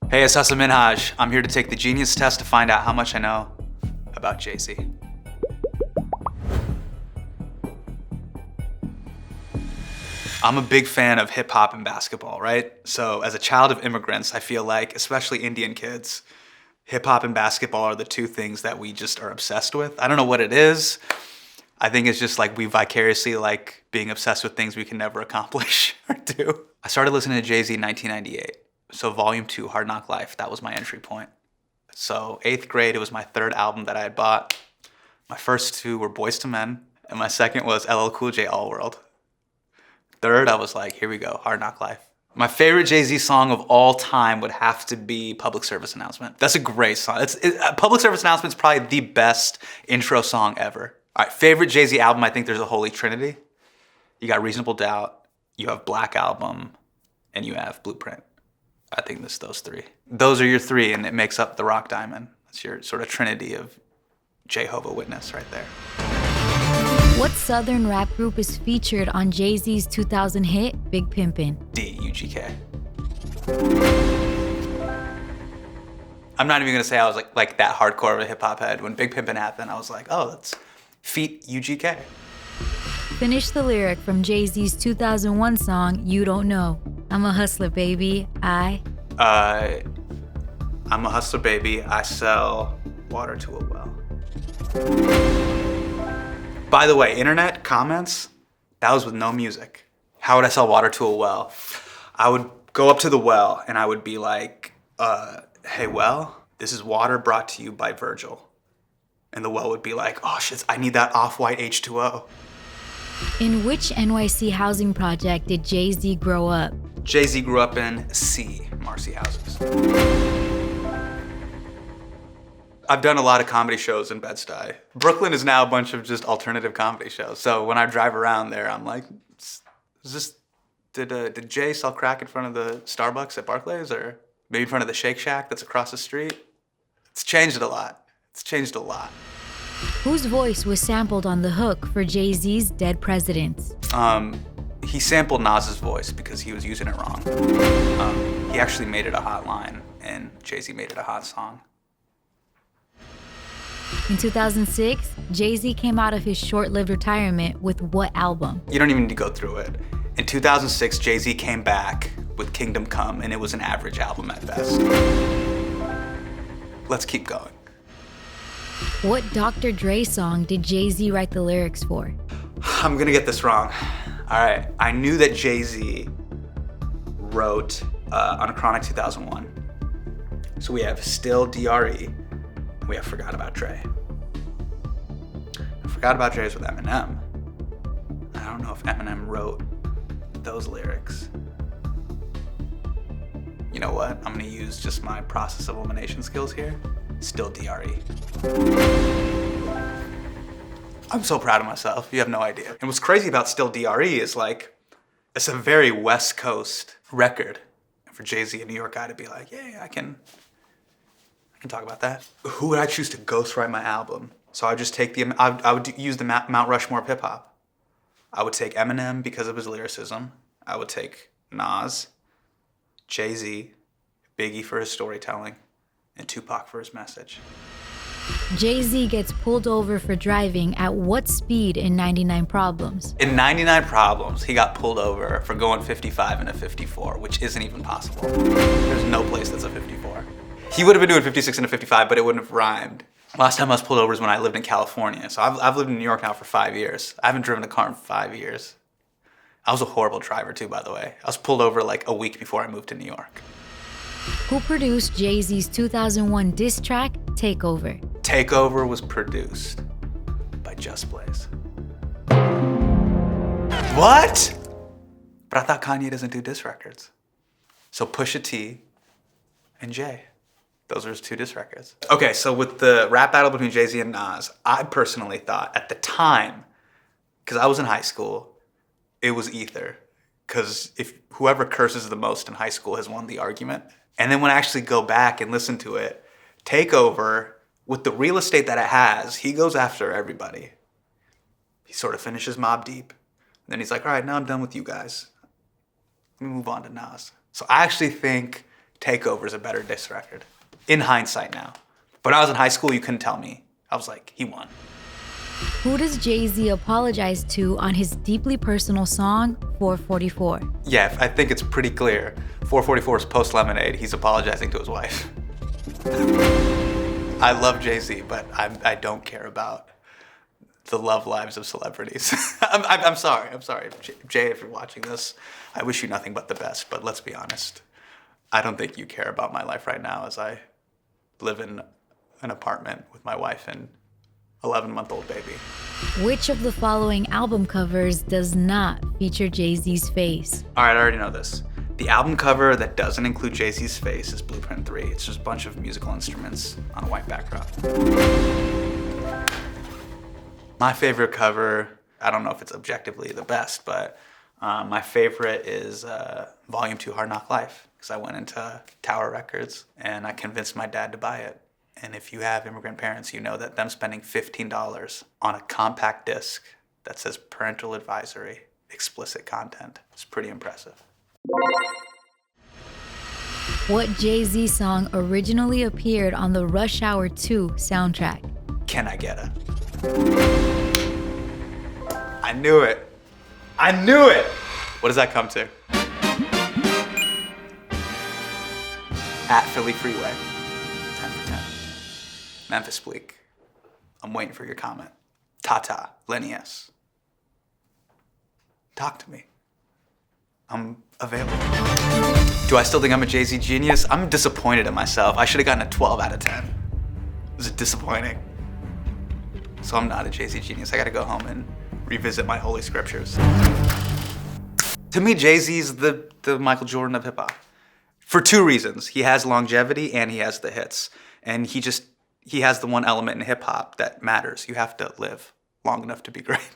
Hey, it's Hasan Minhaj. I'm here to take the genius test to find out how much I know about Jay-Z. I'm a big fan of hip hop and basketball, right? So as a child of immigrants, I feel like, especially Indian kids, hip hop and basketball are the two things that we just are obsessed with. I don't know what it is. I think it's just like we vicariously like being obsessed with things we can never accomplish or do. I started listening to Jay-Z in 1998. So Volume 2, Hard Knock Life, that was my entry point. So 8th grade, it was my third album that I had bought. My first two were Boyz II Men, and my second was LL Cool J All World. Third, I was like, here we go, Hard Knock Life. My favorite Jay-Z song of all time would have to be Public Service Announcement. That's a great song. Public Service Announcement is probably the best intro song ever. All right, favorite Jay-Z album, I think there's a holy trinity. You got Reasonable Doubt, you have Black Album, and you have Blueprint. I think it's those three. Those are your three, and it makes up the Rock Diamond. It's your sort of trinity of Jehovah's Witness right there. What Southern rap group is featured on Jay-Z's 2000 hit, Big Pimpin'? UGK. I'm not even gonna say I was like that hardcore of a hip hop head. When Big Pimpin' happened, I was like, oh, that's feat UGK. Finish the lyric from Jay-Z's 2001 song, You Don't Know. I'm a hustler, baby. I'm a hustler, baby. I sell water to a well. By the way, internet comments, that was with no music. How would I sell water to a well? I would go up to the well and I would be like, hey, well, this is water brought to you by Virgil. And the well would be like, oh shit, I need that off-white H2O. In which NYC housing project did Jay-Z grow up? Jay-Z grew up in C, Marcy houses. I've done a lot of comedy shows in Bed-Stuy. Brooklyn is now a bunch of just alternative comedy shows. So when I drive around there, I'm like, did Jay sell crack in front of the Starbucks at Barclays, or maybe in front of the Shake Shack that's across the street? It's changed a lot. It's changed a lot. Whose voice was sampled on the hook for Jay-Z's Dead Presidents? He sampled Nas's voice because he was using it wrong. He actually made it a hot line, and Jay-Z made it a hot song. In 2006, Jay-Z came out of his short-lived retirement with what album? You don't even need to go through it. In 2006, Jay-Z came back with Kingdom Come, and it was an average album at best. Let's keep going. What Dr. Dre song did Jay-Z write the lyrics for? I'm gonna get this wrong. All right, I knew that Jay-Z wrote on Chronic 2001. So we have Still DRE, we have Forgot About Dre. Forgot About Dre is with Eminem. I don't know if Eminem wrote those lyrics. You know what? I'm gonna use just my process of elimination skills here. Still DRE. I'm so proud of myself, you have no idea. And what's crazy about Still DRE is like, it's a very West Coast record. And for Jay-Z, a New York guy, to be like, yeah, I can talk about that. Who would I choose to ghostwrite my album? So I would just take I would use the Mount Rushmore of hip hop. I would take Eminem because of his lyricism. I would take Nas, Jay-Z, Biggie for his storytelling, and Tupac for his message. Jay-Z gets pulled over for driving at what speed in 99 Problems? In 99 Problems, he got pulled over for going 55 in a 54, which isn't even possible. There's no place that's a 54. He would have been doing 56 and a 55, but it wouldn't have rhymed. Last time I was pulled over was when I lived in California. So I've lived in New York now for 5 years. I haven't driven a car in 5 years. I was a horrible driver too, by the way. I was pulled over like a week before I moved to New York. Who produced Jay-Z's 2001 diss track, Takeover? Takeover was produced by Just Blaze. What? But I thought Kanye doesn't do diss records. So Pusha T and Jay. Those are his two diss records. Okay, so with the rap battle between Jay-Z and Nas, I personally thought at the time, because I was in high school, it was Ether. Because if whoever curses the most in high school has won the argument. And then when I actually go back and listen to it, Takeover, with the real estate that it has, he goes after everybody. He sort of finishes Mobb Deep. And then he's like, all right, now I'm done with you guys. Let me move on to Nas. So I actually think Takeover's a better diss record. In hindsight now. But when I was in high school, you couldn't tell me. I was like, he won. Who does Jay-Z apologize to on his deeply personal song, 444? Yeah, I think it's pretty clear. 444's post Lemonade, he's apologizing to his wife. I love Jay-Z, but I don't care about the love lives of celebrities. I'm sorry. Jay, if you're watching this, I wish you nothing but the best, but let's be honest. I don't think you care about my life right now as I live in an apartment with my wife and 11-month-old baby. Which of the following album covers does not feature Jay-Z's face? All right, I already know this. The album cover that doesn't include Jay-Z's face is Blueprint 3. It's just a bunch of musical instruments on a white background. My favorite cover, I don't know if it's objectively the best, but my favorite is Volume 2 Hard Knock Life, because I went into Tower Records and I convinced my dad to buy it. And if you have immigrant parents, you know that them spending $15 on a compact disc that says parental advisory, explicit content, is pretty impressive. What Jay-Z song originally appeared on the Rush Hour 2 soundtrack? Can I Get It? I knew it. What does that come to? At Philly Freeway, 10 for 10. Memphis Bleak, I'm waiting for your comment. Tata, Lenny S. Talk to me. I'm available. Do I still think I'm a Jay-Z genius? I'm disappointed in myself. I should have gotten a 12 out of 10. It was disappointing. So I'm not a Jay-Z genius. I gotta go home and revisit my holy scriptures. To me, Jay-Z's the Michael Jordan of hip hop. For two reasons. He has longevity and he has the hits. And he has the one element in hip hop that matters. You have to live long enough to be great.